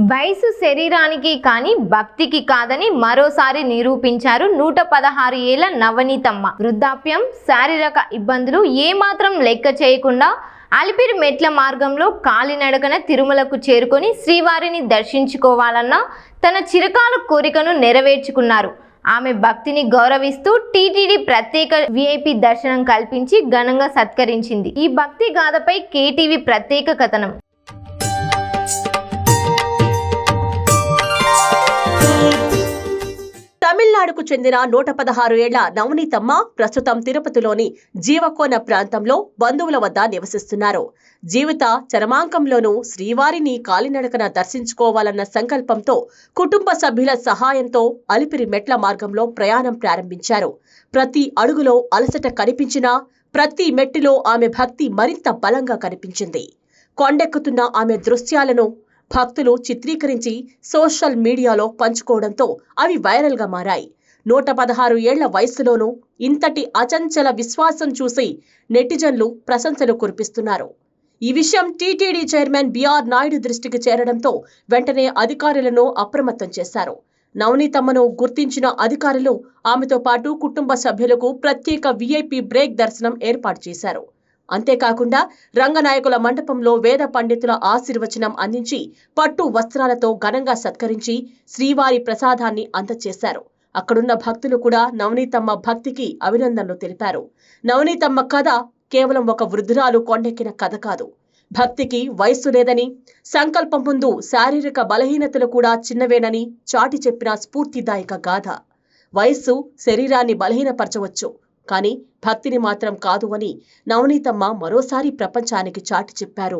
వయసు శరీరానికి కానీ భక్తికి కాదని మరోసారి నిరూపించారు 116 ఏళ్ల నవనీతమ్మ. వృద్ధాప్యం, శారీరక ఇబ్బందులు ఏమాత్రం లెక్క చేయకుండా అలిపిరి మెట్ల మార్గంలో కాలినడకన తిరుమలకు చేరుకొని శ్రీవారిని దర్శించుకోవాలన్న తన చిరకాల కోరికను నెరవేర్చుకున్నారు. ఆమె భక్తిని గౌరవిస్తూ టీటీడీ ప్రత్యేక విఐపి దర్శనం కల్పించి ఘనంగా సత్కరించింది. ఈ భక్తి గాథపై కేటీవీ ప్రత్యేక కథనం. తమిళనాడుకు చెందిన 116 ఏళ్ల నవనీతమ్మ ప్రస్తుతం తిరుపతిలోని జీవకోన ప్రాంతంలో బంధువుల వద్ద నివసిస్తున్నారు. జీవిత చరమాంకంలోనూ శ్రీవారిని కాలినడకన దర్శించుకోవాలన్న సంకల్పంతో కుటుంబ సభ్యుల సహాయంతో అలిపిరి మెట్ల మార్గంలో ప్రయాణం ప్రారంభించారు. ప్రతి అడుగులో అలసట కనిపించినా ప్రతి మెట్టులో ఆమె భక్తి మరింత బలంగా కనిపించింది. కొండెక్కుతున్న ఆమె దృశ్యాలను భక్తులు చిత్రీకరించి సోషల్ మీడియాలో పంచుకోవడంతో అవి వైరల్గా మారాయి. 116 ఏళ్ల వయసులోనూ ఇంతటి అచంచల విశ్వాసం చూసి నెటిజన్లు ప్రశంసలు కురిపిస్తున్నారు. ఈ విషయం టీటీడీ చైర్మన్ బిఆర్ నాయుడు దృష్టికి చేరడంతో వెంటనే అధికారులను అప్రమత్తం చేశారు. నవనీతమ్మను గుర్తించిన అధికారులు ఆమెతో పాటు కుటుంబ సభ్యులకు ప్రత్యేక విఐపి బ్రేక్ దర్శనం ఏర్పాటు చేశారు. అంతేకాకుండా రంగనాయకుల మండపంలో వేద పండితుల ఆశీర్వచనం అందించి పట్టు వస్త్రాలతో ఘనంగా సత్కరించి శ్రీవారి ప్రసాదాన్ని అందజేశారు. అక్కడున్న భక్తులు కూడా నవనీతమ్మ భక్తికి అభినందనలు తెలిపారు. నవనీతమ్మ కథ కేవలం ఒక వృద్ధురాలు కొండెక్కిన కథ కాదు. భక్తికి వయస్సు లేదని, సంకల్పం ముందు శారీరక బలహీనతలు కూడా చిన్నవేనని చాటి చెప్పిన స్ఫూర్తిదాయక గాథ. వయస్సు శరీరాన్ని బలహీనపరచవచ్చు, కానీ భక్తిని మాత్రం కాదు అని నవనీతమ్మ మరోసారి ప్రపంచానికి చాటి చెప్పారు.